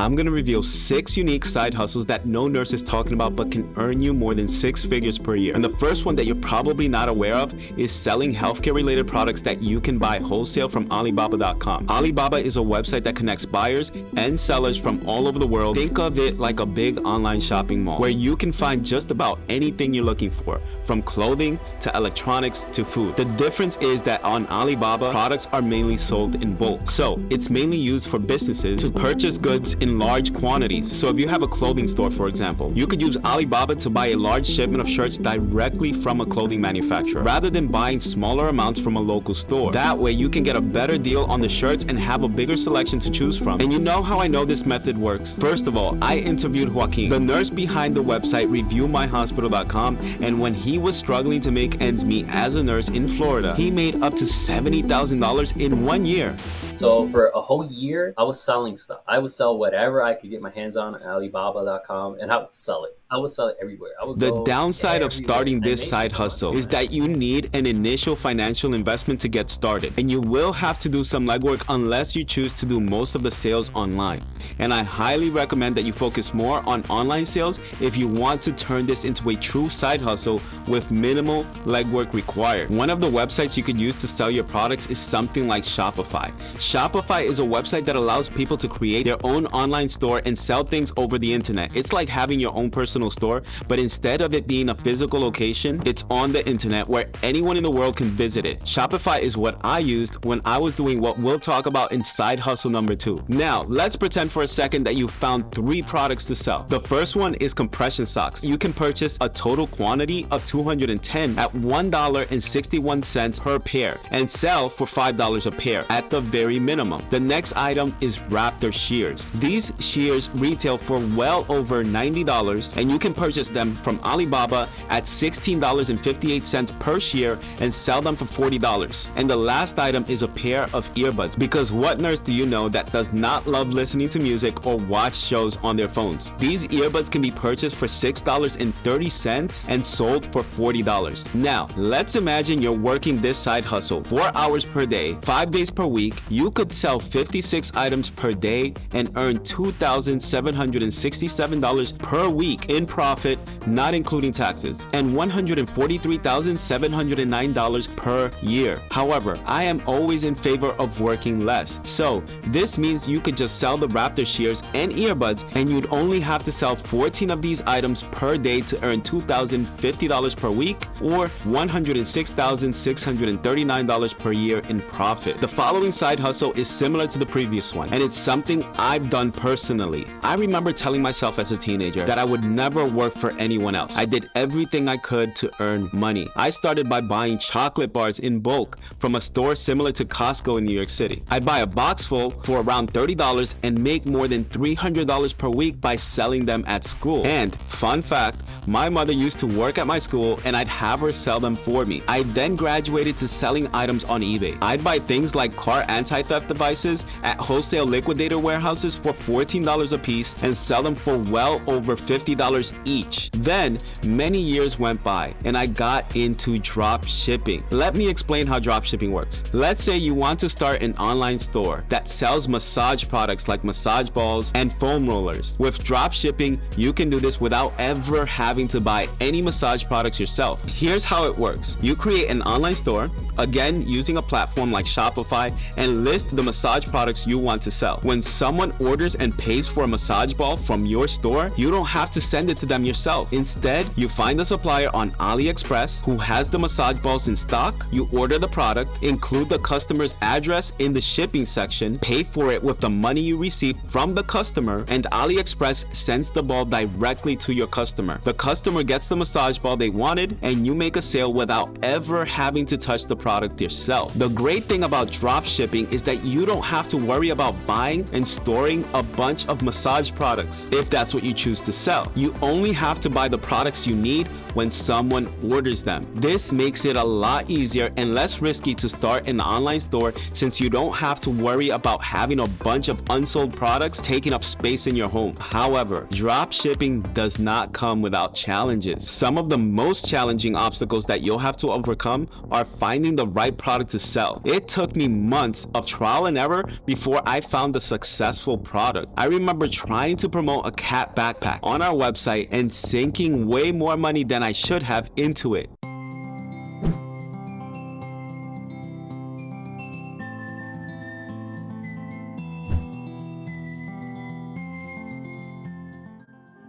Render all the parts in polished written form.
I'm gonna reveal 6 unique side hustles that no nurse is talking about but can earn you more than 6 figures per year. And the first one that you're probably not aware of is selling healthcare related products that you can buy wholesale from Alibaba.com. Alibaba is a website that connects buyers and sellers from all over the world. Think of it like a big online shopping mall where you can find just about anything you're looking for, from clothing to electronics to food. The difference is that on Alibaba, products are mainly sold in bulk. So it's mainly used for businesses to purchase goods in large quantities. So if you have a clothing store, for example, you could use Alibaba to buy a large shipment of shirts directly from a clothing manufacturer rather than buying smaller amounts from a local store. That way you can get a better deal on the shirts and have a bigger selection to choose from. And you know how I know this method works? First of all, I interviewed Joaquin, the nurse behind the website ReviewMyHospital.com, and when he was struggling to make ends meet as a nurse in Florida, he made up to $70,000 in 1 year. So for a whole year, I was selling stuff. I would sell whatever I could get my hands on Alibaba.com, and I would sell it. I would sell it everywhere. The downside of starting this side hustle is that you need an initial financial investment to get started, and you will have to do some legwork unless you choose to do most of the sales online. And I highly recommend that you focus more on online sales if you want to turn this into a true side hustle with minimal legwork required. One of the websites you could use to sell your products is something like Shopify. Shopify is a website that allows people to create their own online store and sell things over the internet. It's like having your own personal store, but instead of it being a physical location, it's on the internet where anyone in the world can visit it. Shopify is what I used when I was doing what we'll talk about in side hustle number 2. Now, let's pretend for a second that you found 3 products to sell. The first one is compression socks. You can purchase a total quantity of 210 at $1.61 per pair and sell for $5 a pair at the very minimum. The next item is Raptor shears. These shears retail for well over $90, and you can purchase them from Alibaba at $16.58 per shear and sell them for $40. And the last item is a pair of earbuds, because what nurse do you know that does not love listening to music or watch shows on their phones? These earbuds can be purchased for $6.30 and sold for $40. Now, let's imagine you're working this side hustle 4 hours per day, 5 days per week. You could sell 56 items per day and earn $2,767 per week in profit, not including taxes, and $143,709 per year. However, I am always in favor of working less. So this means you could just sell the Raptor shears and earbuds, and you'd only have to sell 14 of these items per day to earn $2,050 per week or $106,639 per year in profit. The following side hustle is similar to the previous one, and it's something I've done personally. I remember telling myself as a teenager that I would never work for anyone else. I did everything I could to earn money. I started by buying chocolate bars in bulk from a store similar to Costco in New York City. I'd buy a box full for around $30 and make more than $300 per week by selling them at school. And fun fact, my mother used to work at my school and I'd have her sell them for me. I then graduated to selling items on eBay. I'd buy things like car anti-theft devices at wholesale liquidator warehouses for $14 a piece and sell them for well over $50 each. Then many years went by and I got into drop shipping. Let me explain how drop shipping works. Let's say you want to start an online store that sells massage products like massage balls and foam rollers. With drop shipping, you can do this without ever having to buy any massage products yourself. Here's how it works. You create an online store, again using a platform like Shopify, and list the massage products you want to sell. When someone orders and pays for a massage ball from your store, you don't have to send it to them yourself. Instead, you find a supplier on AliExpress who has the massage balls in stock. You order the product, include the customer's address in the shipping section, pay for it with the money you receive from the customer, and AliExpress sends the ball directly to your customer. The customer gets the massage ball they wanted, and you make a sale without ever having to touch the product yourself. The great thing about drop shipping is that you don't have to worry about buying and storing a bunch of massage products if that's what you choose to sell. You only have to buy the products you need when someone orders them. This makes it a lot easier and less risky to start an online store, since you don't have to worry about having a bunch of unsold products taking up space in your home. However, drop shipping does not come without challenges. Some of the most challenging obstacles that you'll have to overcome are finding the right product to sell. It took me months of trial and error before I found a successful product. product. I remember trying to promote a cat backpack on our website and sinking way more money than I should have into it.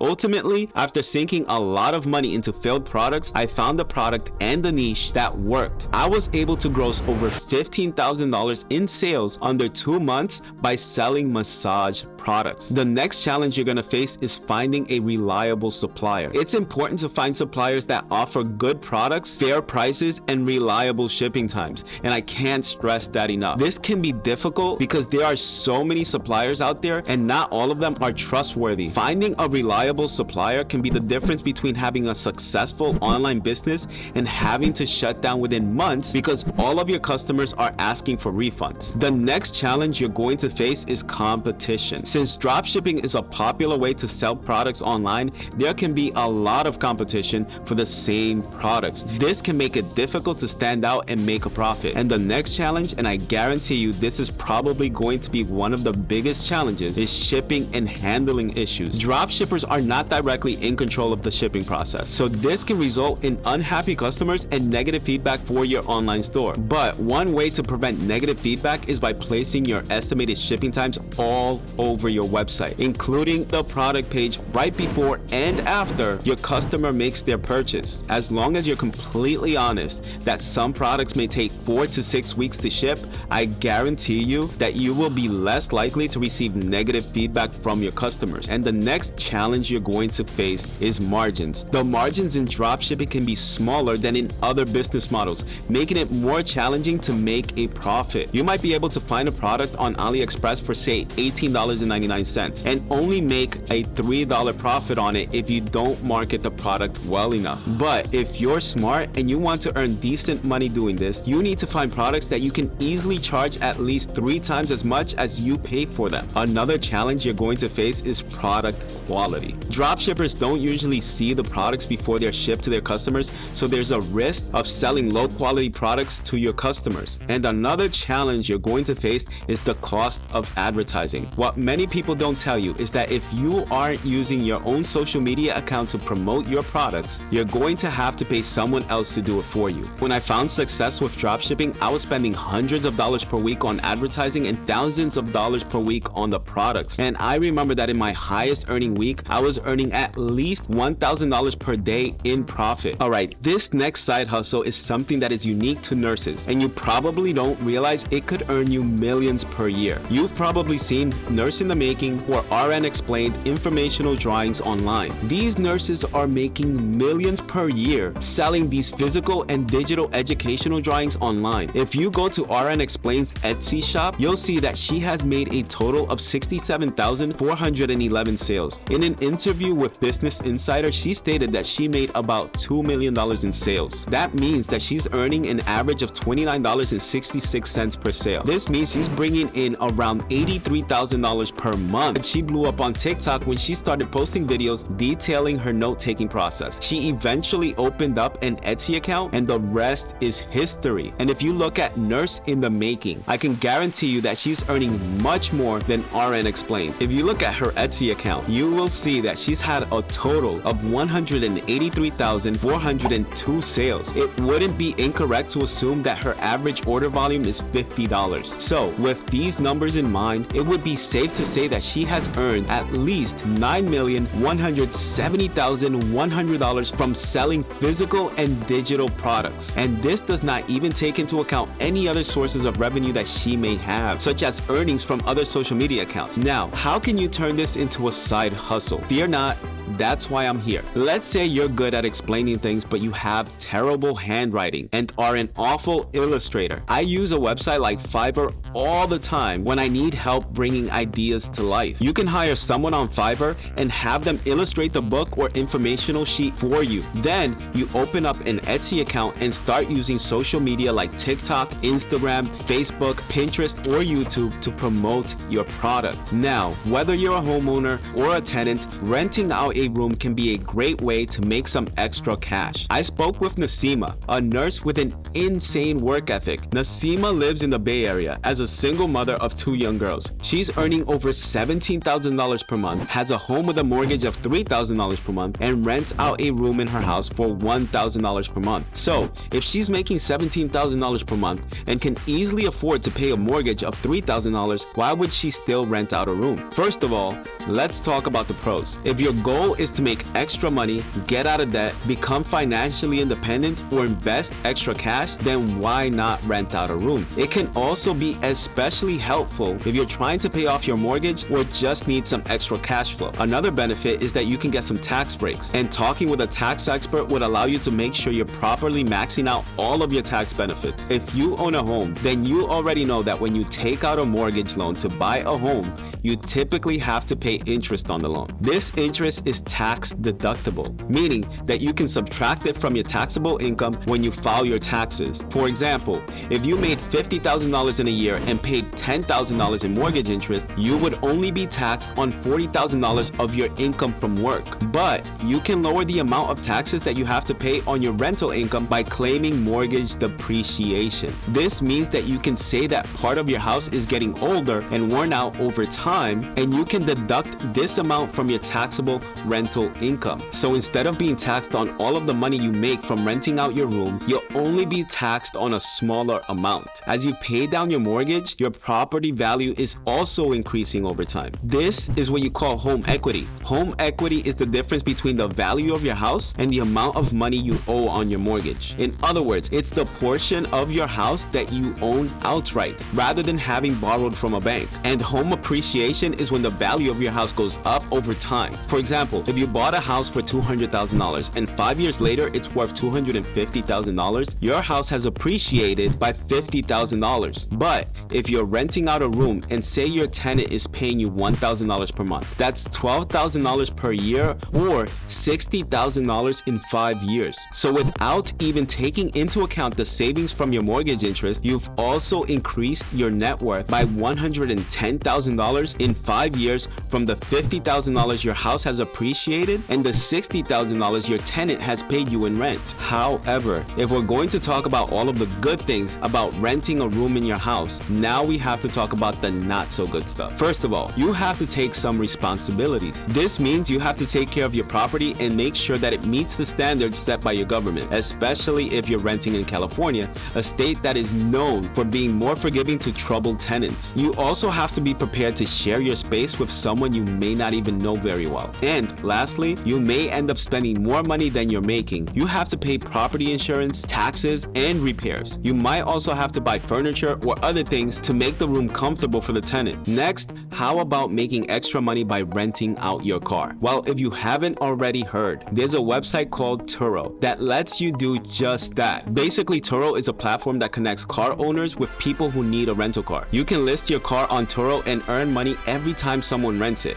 Ultimately, after sinking a lot of money into failed products, I found a product and a niche that worked. I was able to gross over $15,000 in sales under 2 months by selling massage products. The next challenge you're gonna face is finding a reliable supplier. It's important to find suppliers that offer good products, fair prices, and reliable shipping times, and I can't stress that enough. This can be difficult because there are so many suppliers out there and not all of them are trustworthy. Finding a reliable supplier can be the difference between having a successful online business and having to shut down within months because all of your customers are asking for refunds. The next challenge you're going to face is competition. Since dropshipping is a popular way to sell products online, there can be a lot of competition for the same products. This can make it difficult to stand out and make a profit. And the next challenge, and I guarantee you this is probably going to be one of the biggest challenges, is shipping and handling issues. Dropshippers are not directly in control of the shipping process, so this can result in unhappy customers and negative feedback for your online store. But one way to prevent negative feedback is by placing your estimated shipping times all over your website, including the product page right before and after your customer makes their purchase. As long as you're completely honest that some products may take 4 to 6 weeks to ship, I guarantee you that you will be less likely to receive negative feedback from your customers. And the next challenge you're going to face is margins. The margins in dropshipping can be smaller than in other business models, making it more challenging to make a profit. You might be able to find a product on AliExpress for say $18.99 and only make a $3 profit on it if you don't market the product well enough. But if you're smart and you want to earn decent money doing this, you need to find products that you can easily charge at least 3 times as much as you pay for them. Another challenge you're going to face is product quality. Dropshippers don't usually see the products before they're shipped to their customers, so there's a risk of selling low quality products to your customers. And another challenge you're going to face is the cost of advertising. What many people don't tell you is that if you aren't using your own social media account to promote your products, you're going to have to pay someone else to do it for you. When I found success with dropshipping, I was spending hundreds of dollars per week on advertising and thousands of dollars per week on the products. And I remember that in my highest earning week, I was earning at least $1,000 per day in profit. Alright, this next side hustle is something that is unique to nurses, and you probably don't realize it could earn you millions per year. You've probably seen Nurse in the Making or RN Explained informational drawings online. These nurses are making millions per year selling these physical and digital educational drawings online. If you go to RN Explained's Etsy shop, you'll see that she has made a total of 67,411 sales. In an interview with Business Insider, she stated that she made about $2 million in sales. That means that she's earning an average of $29.66 per sale. This means she's bringing in around $83,000 per month. She blew up on TikTok when she started posting videos detailing her note-taking process. She eventually opened up an Etsy account, and the rest is history. And if you look at Nurse in the Making, I can guarantee you that she's earning much more than RN Explained. If you look at her Etsy account, you will see that she's had a total of 183,402 sales. It wouldn't be incorrect to assume that her average order volume is $50. So with these numbers in mind, it would be safe to say that she has earned at least $9,170,100 from selling physical and digital products. And this does not even take into account any other sources of revenue that she may have, such as earnings from other social media accounts. Now, how can you turn this into a side hustle? Fear not, that's why I'm here. Let's say you're good at explaining things, but you have terrible handwriting and are an awful illustrator. I use a website like Fiverr all the time when I need help bringing ideas to life. You can hire someone on Fiverr and have them illustrate the book or informational sheet for you. Then you open up an Etsy account and start using social media like TikTok, Instagram, Facebook, Pinterest, or YouTube to promote your product. Now, whether you're a homeowner or a tenant, renting out a room can be a great way to make some extra cash. I spoke with Nasima, a nurse with an insane work ethic. Nasima lives in the Bay Area as a single mother of 2 young girls. She's earning over over $17,000 per month, has a home with a mortgage of $3,000 per month, and rents out a room in her house for $1,000 per month. So, if she's making $17,000 per month and can easily afford to pay a mortgage of $3,000, why would she still rent out a room? First of all, let's talk about the pros. If your goal is to make extra money, get out of debt, become financially independent, or invest extra cash, then why not rent out a room? It can also be especially helpful if you're trying to pay off your mortgage or just need some extra cash flow. Another benefit is that you can get some tax breaks, and talking with a tax expert would allow you to make sure you're properly maxing out all of your tax benefits. If you own a home, then you already know that when you take out a mortgage loan to buy a home, you typically have to pay interest on the loan. This interest is tax deductible, meaning that you can subtract it from your taxable income when you file your taxes. For example, if you made $50,000 in a year and paid $10,000 in mortgage interest, you would only be taxed on $40,000 of your income from work. But you can lower the amount of taxes that you have to pay on your rental income by claiming mortgage depreciation. This means that you can say that part of your house is getting older and worn out over time, and you can deduct this amount from your taxable rental income. So instead of being taxed on all of the money you make from renting out your room, you'll only be taxed on a smaller amount. As you pay down your mortgage, your property value is also increasing over time. This is what you call home equity. Home equity is the difference between the value of your house and the amount of money you owe on your mortgage. In other words, it's the portion of your house that you own outright, rather than having borrowed from a bank. And home appreciation is when the value of your house goes up over time. For example, if you bought a house for $200,000 and 5 years later it's worth $250,000, your house has appreciated by $50,000. But if you're renting out a room and say your tenant is paying you $1,000 per month, that's $12,000 per year or $60,000 in 5 years. So without even taking into account the savings from your mortgage interest, you've also increased your net worth by $110,000 in 5 years from the $50,000 your house has appreciated and the $60,000 your tenant has paid you in rent. However, if we're going to talk about all of the good things about renting a room in your house, now we have to talk about the not so good stuff. First of all, you have to take some responsibilities. This means you have to take care of your property and make sure that it meets the standards set by your government, especially if you're renting in California, a state that is known for being more forgiving to troubled tenants. You also have to be prepared to share your space with someone you may not even know very well. And lastly, you may end up spending more money than you're making. You have to pay property insurance, taxes, and repairs. You might also have to buy furniture or other things to make the room comfortable for the tenant. Next, how about making extra money by renting out your car? Well, if you haven't already heard, there's a website called Turo that lets you do just that. Basically, Turo is a platform that connects car owners with people who need a rental car. You can list your car on Turo and earn money every time someone rents it.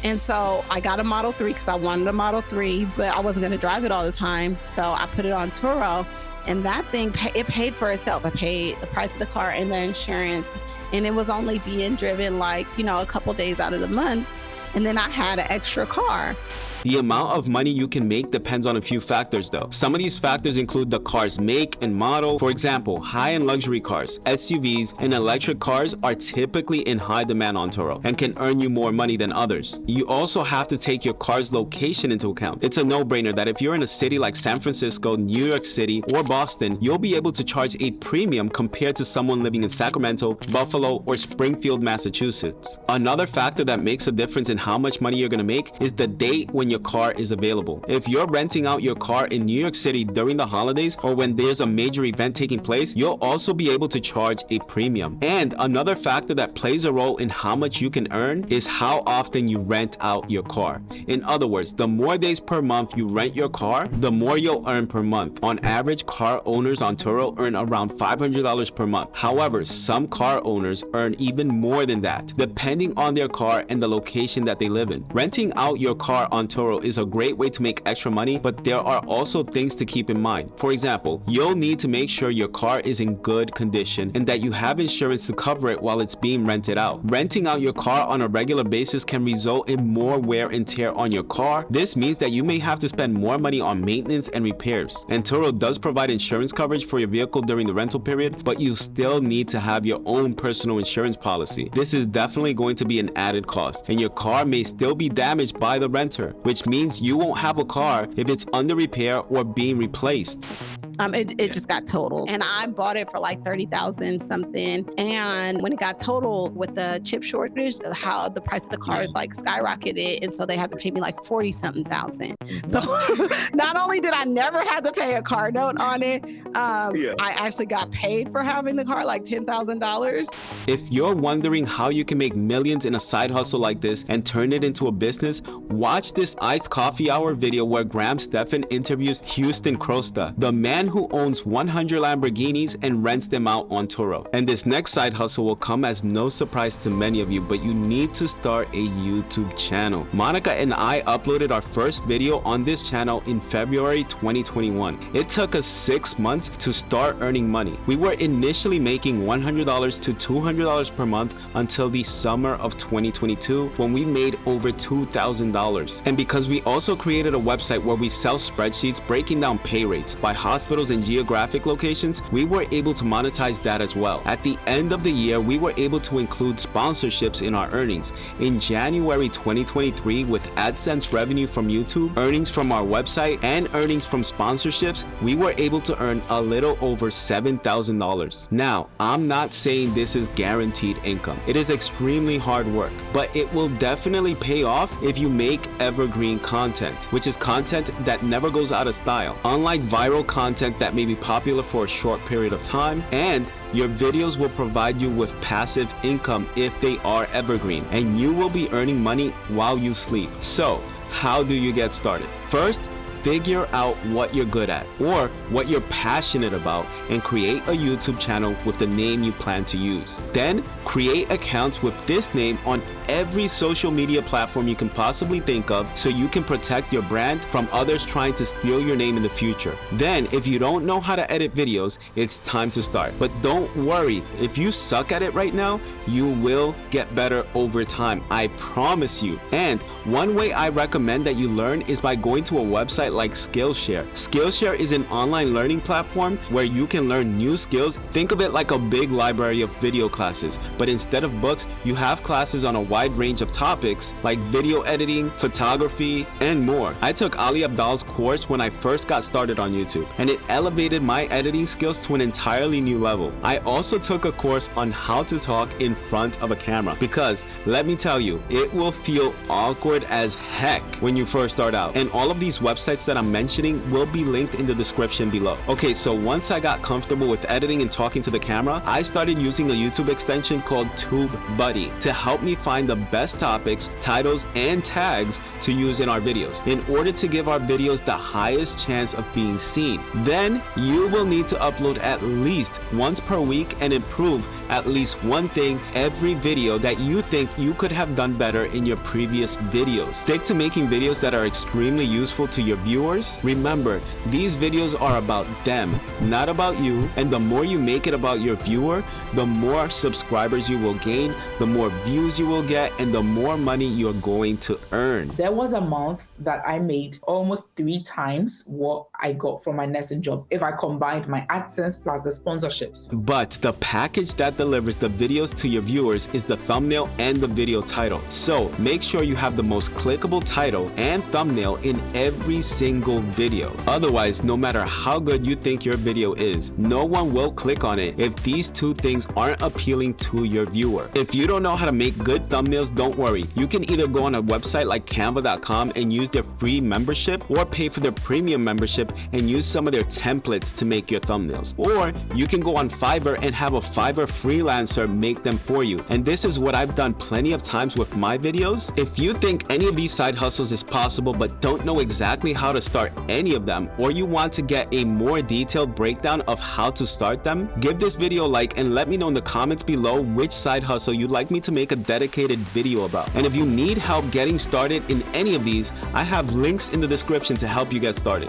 And so I got a Model 3 because I wanted a Model 3, but I wasn't going to drive it all the time. So I put it on Turo, and that thing, it paid for itself. I paid the price of the car and the insurance, and it was only being driven like, a couple days out of the month. And then I had an extra car. The amount of money you can make depends on a few factors though. Some of these factors include the car's make and model. For example, high-end luxury cars, SUVs, and electric cars are typically in high demand on Turo and can earn you more money than others. You also have to take your car's location into account. It's a no-brainer that if you're in a city like San Francisco, New York City, or Boston, you'll be able to charge a premium compared to someone living in Sacramento, Buffalo, or Springfield, Massachusetts. Another factor that makes a difference in how much money you're gonna make is the date when your car is available. If you're renting out your car in New York City during the holidays or when there's a major event taking place, you'll also be able to charge a premium. And another factor that plays a role in how much you can earn is how often you rent out your car. In other words, the more days per month you rent your car, the more you'll earn per month. On average, car owners on Turo earn around $500 per month. However, some car owners earn even more than that, depending on their car and the location that they live in. Renting out your car on Turo Turo is a great way to make extra money, but there are also things to keep in mind. For example, you'll need to make sure your car is in good condition and that you have insurance to cover it while it's being rented out. Renting out your car on a regular basis can result in more wear and tear on your car. This means that you may have to spend more money on maintenance and repairs. And Turo does provide insurance coverage for your vehicle during the rental period, but you still need to have your own personal insurance policy. This is definitely going to be an added cost, and your car may still be damaged by the renter, which means you won't have a car if it's under repair or being replaced. It just got totaled, and I bought it for like 30,000 something. And when it got totaled with the chip shortage, how the price of the cars like skyrocketed, and so they had to pay me like 40 something thousand. So not only did I never have to pay a car note on it, I actually got paid for having the car, like $10,000. If you're wondering how you can make millions in a side hustle like this and turn it into a business, watch this Iced Coffee Hour video where Graham Stephan interviews Houston Crosta, the man who owns 100 Lamborghinis and rents them out on Turo. And this next side hustle will come as no surprise to many of you, but you need to start a YouTube channel. Monica and I uploaded our first video on this channel in February 2021. It took us 6 months to start earning money. We were initially making $100 to $200 per month until the summer of 2022 when we made over $2,000. And because we also created a website where we sell spreadsheets breaking down pay rates by hospitals and geographic locations, we were able to monetize that as well. At the end of the year, we were able to include sponsorships in our earnings. In January 2023, with AdSense revenue from YouTube, earnings from our website, and earnings from sponsorships, we were able to earn a little over $7,000. Now, I'm not saying this is guaranteed income. It is extremely hard work, but it will definitely pay off if you make evergreen content, which is content that never goes out of style. Unlike viral content that may be popular for a short period of time, and your videos will provide you with passive income if they are evergreen, and you will be earning money while you sleep. So, how do you get started? First, figure out what you're good at or what you're passionate about and create a YouTube channel with the name you plan to use. Then create accounts with this name on every social media platform you can possibly think of so you can protect your brand from others trying to steal your name in the future. Then, if you don't know how to edit videos, it's time to start. But don't worry, if you suck at it right now, you will get better over time. I promise you. And one way I recommend that you learn is by going to a website like Skillshare. Skillshare is an online learning platform where you can learn new skills. Think of it like a big library of video classes, but instead of books, you have classes on a wide range of topics like video editing, photography, and more. I took Ali Abdal's course when I first got started on YouTube, and it elevated my editing skills to an entirely new level. I also took a course on how to talk in front of a camera because, let me tell you, it will feel awkward as heck when you first start out. And all of these websites that I'm mentioning will be linked in the description below. Okay, so once I got comfortable with editing and talking to the camera, I started using a YouTube extension called TubeBuddy to help me find the best topics, titles, and tags to use in our videos in order to give our videos the highest chance of being seen. Then you will need to upload at least once per week and improve at least one thing every video that you think you could have done better in your previous videos. Stick to making videos that are extremely useful to your viewers. Remember, these videos are about them, not about you, and the more you make it about your viewer, the more subscribers you will gain, the more views you will get, and the more money you're going to earn. There was a month that I made almost 3 times what I got from my nursing job if I combined my AdSense plus the sponsorships. But the package that delivers the videos to your viewers is the thumbnail and the video title. So make sure you have the most clickable title and thumbnail in every single video. Otherwise, no matter how good you think your video is, no one will click on it if these two things aren't appealing to your viewer. If you don't know how to make good thumbnails, don't worry. You can either go on a website like canva.com and use their free membership, or pay for their premium membership and use some of their templates to make your thumbnails. Or you can go on Fiverr and have a Fiverr freelancer make them for you. And this is what I've done plenty of times with my videos. If you think any of these side hustles is possible but don't know exactly how to start any of them, or you want to get a more detailed breakdown of how to start them, give this video a like and let me know in the comments below which side hustle you'd like me to make a dedicated dedicated video about. And if you need help getting started in any of these, I have links in the description to help you get started.